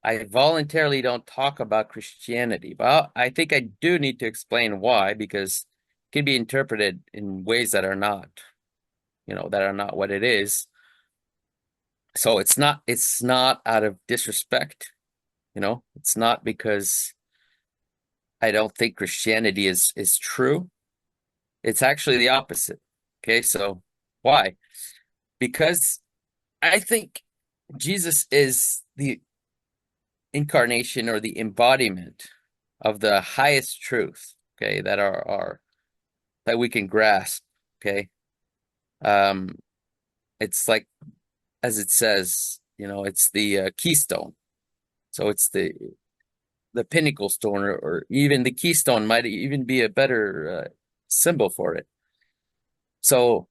I voluntarily don't talk about Christianity. Well, I think I do need to explain why, because it can be interpreted in ways that are not, that are not what it is. So it's not out of disrespect, it's not because I don't think Christianity is true. It's actually the opposite. Okay, so why? Because I think Jesus is the incarnation or the embodiment of the highest truth, okay, that are that we can grasp, okay. Um, it's like, as it says, it's the keystone. So it's the pinnacle stone, or even the keystone might even be a better symbol for it. So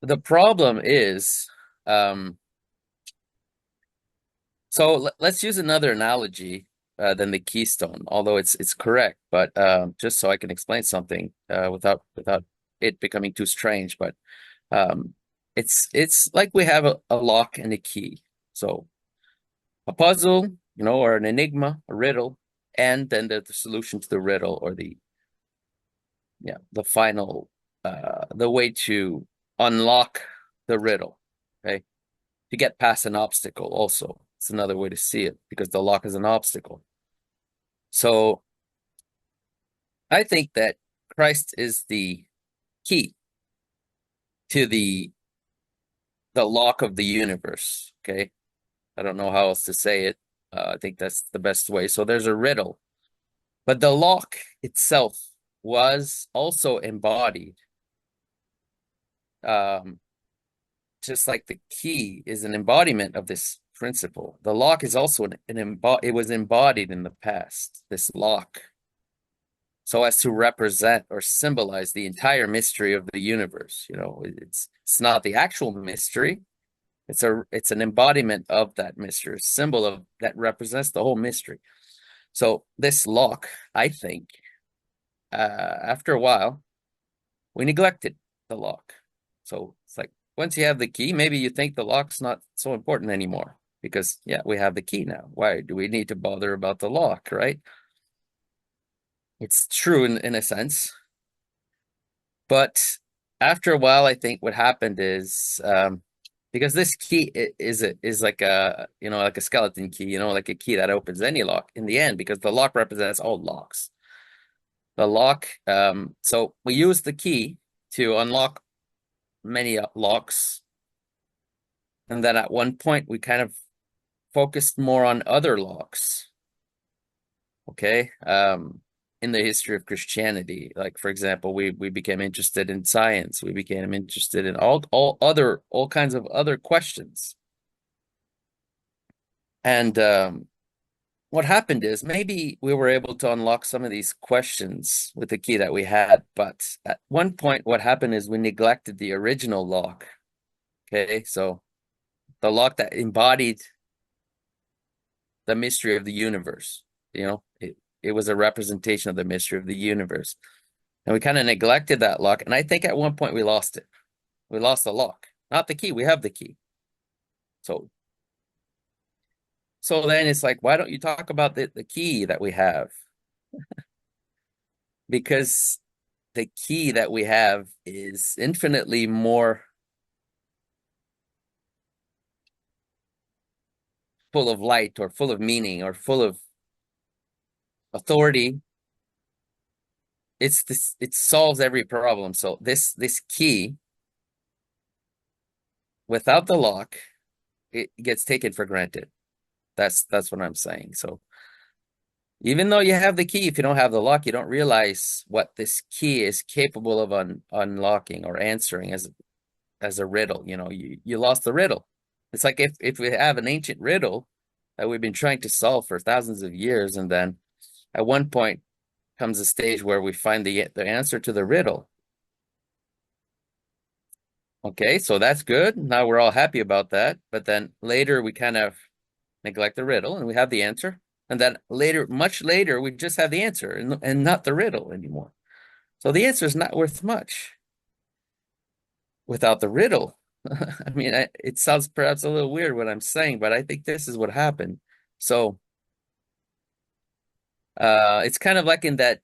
the problem is, um, so let's use another analogy than the keystone, although it's correct, but just so I can explain something without it becoming too strange. But um, it's like we have a lock and a key. So a puzzle, or an enigma, a riddle, and then the solution to the riddle, or the final the way to unlock the riddle. Okay, to get past an obstacle. Also, it's another way to see it, because the lock is an obstacle. So I think that Christ is the key to the lock of the universe. Okay, I don't know how else to say it. I think that's the best way. So there's a riddle, but the lock itself was also embodied. Um, just like the key is an embodiment of this principle, the lock is also it was embodied in the past, this lock, so as to represent or symbolize the entire mystery of the universe. It's not the actual mystery. It's an embodiment of that mystery, a symbol of that represents the whole mystery. So this lock, I think, after a while, we neglected the lock. So it's like, once you have the key, maybe you think the lock's not so important anymore, because yeah, we have the key now. Why do we need to bother about the lock, right? It's true in a sense, but after a while, I think what happened is, because this key is like a skeleton key, like a key that opens any lock in the end, because the lock represents all locks. The lock, so we use the key to unlock many locks, and then at one point we kind of focused more on other locks. Okay, in the history of Christianity, like for example, we became interested in science. We became interested in all kinds of other questions. And what happened is, maybe we were able to unlock some of these questions with the key that we had, but at one point, what happened is we neglected the original lock. Okay, so the lock that embodied the mystery of the universe. It was a representation of the mystery of the universe. And we kind of neglected that lock. And I think at one point we lost it. We lost the lock, not the key. We have the key. So then it's like, why don't you talk about the key that we have? Because the key that we have is infinitely more full of light, or full of meaning, or full of authority. It solves every problem. So this key, without the lock, it gets taken for granted. That's what I'm saying. So even though you have the key, if you don't have the lock, you don't realize what this key is capable of unlocking or answering as a riddle. You lost the riddle. It's like, if we have an ancient riddle that we've been trying to solve for thousands of years, and then at one point comes a stage where we find the answer to the riddle. Okay, so that's good. Now we're all happy about that. But then later we kind of neglect the riddle and we have the answer. And then later, much later, we just have the answer and not the riddle anymore. So the answer is not worth much without the riddle. I mean, it sounds perhaps a little weird what I'm saying, but I think this is what happened. So, it's kind of like in that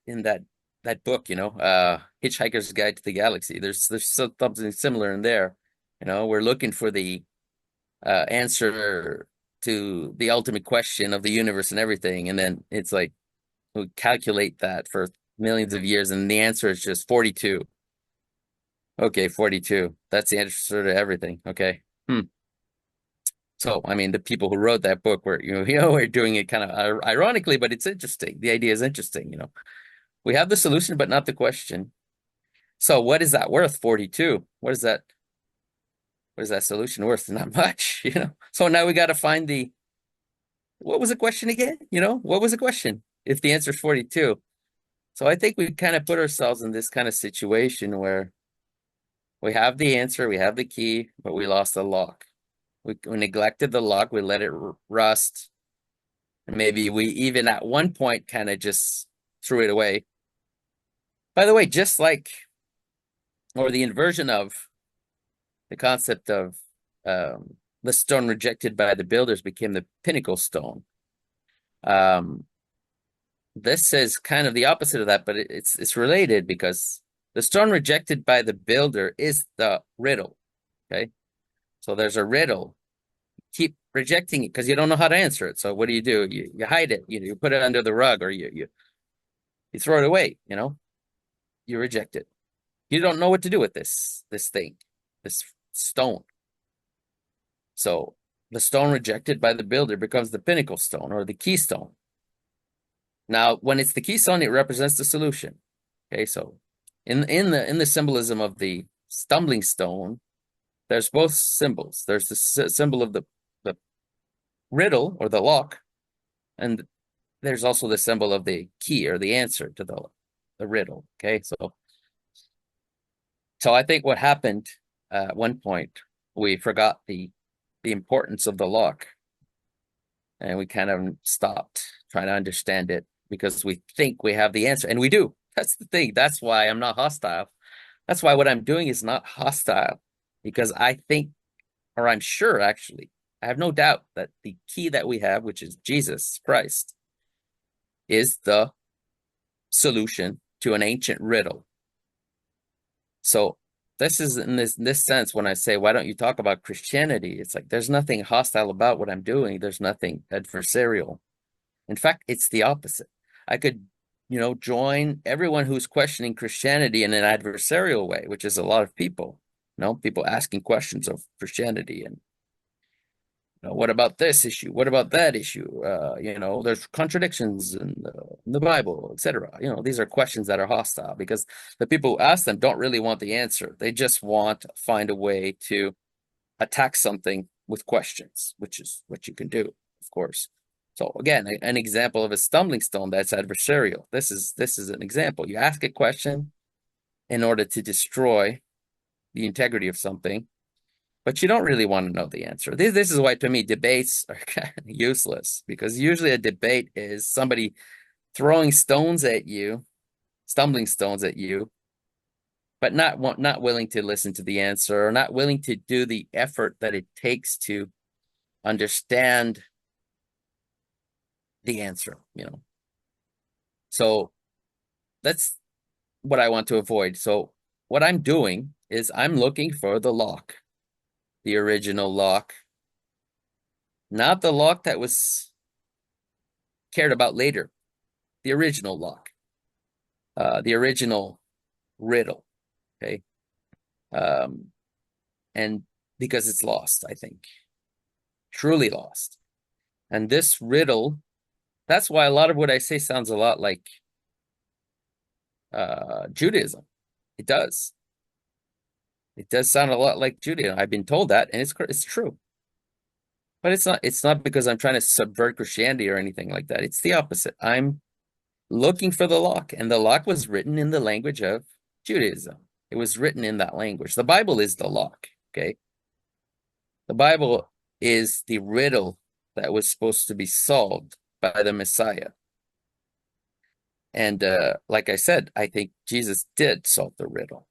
book, Hitchhiker's Guide to the Galaxy. There's something similar in there. We're looking for the answer to the ultimate question of the universe and everything, and then it's like we calculate that for millions of years, and the answer is just 42. Okay, 42. That's the answer to everything. Okay. So, I mean, the people who wrote that book were, were doing it kind of ironically, but it's interesting. The idea is interesting. We have the solution, but not the question. So, what is that worth? 42. What is that solution worth? Not much. So now we got to find what was the question again? What was the question? If the answer is 42. So I think we kind of put ourselves in this kind of situation where we have the answer, we have the key, but we lost the lock. We neglected the lock, we let it rust. And maybe we even at one point kind of just threw it away. By the way, or the inversion of the concept of the stone rejected by the builders became the pinnacle stone. This is kind of the opposite of that, but it's related because the stone rejected by the builder is the riddle. Okay. So there's a riddle. Keep rejecting it because you don't know how to answer it. So what do? You hide it, you put it under the rug, or you throw it away, you reject it. You don't know what to do with this thing, this stone. So the stone rejected by the builder becomes the pinnacle stone or the keystone. Now, when it's the keystone, it represents the solution. Okay, so in the symbolism of the stumbling stone, there's both symbols. There's the symbol of the riddle or the lock, and there's also the symbol of the key or the answer to the riddle. Okay, so I think what happened at one point, we forgot the importance of the lock, and we kind of stopped trying to understand it because we think we have the answer, and we do. That's the thing. That's why I'm not hostile. That's why what I'm doing is not hostile, because I think, or I'm sure actually, I have no doubt that the key that we have, which is Jesus Christ, is the solution to an ancient riddle. So this is in this sense, when I say, why don't you talk about Christianity? It's like there's nothing hostile about what I'm doing. There's nothing adversarial. In fact, it's the opposite. I could, join everyone who's questioning Christianity in an adversarial way, which is a lot of people, people asking questions of Christianity and, what about this issue? What about that issue? There's contradictions in the Bible, etc. These are questions that are hostile because the people who ask them don't really want the answer. They just want to find a way to attack something with questions, which is what you can do, of course. So again, an example of a stumbling stone that's adversarial. This is an example. You ask a question in order to destroy the integrity of something, but you don't really want to know the answer. This is why, to me, debates are kind of useless, because usually a debate is somebody throwing stones at you, stumbling stones at you, but not willing to listen to the answer, or not willing to do the effort that it takes to understand the answer, So that's what I want to avoid. So what I'm doing is I'm looking for the lock, the original lock, not the lock that was cared about later, the original lock, the original riddle. Okay. And because it's lost, I think, truly lost. And this riddle, that's why a lot of what I say sounds a lot like Judaism. It does. It does sound a lot like Judaism. I've been told that, and it's true. But it's not because I'm trying to subvert Christianity or anything like that. It's the opposite. I'm looking for the lock, and the lock was written in the language of Judaism. It was written in that language. The Bible is the lock, okay? The Bible is the riddle that was supposed to be solved by the Messiah. And like I said, I think Jesus did solve the riddle.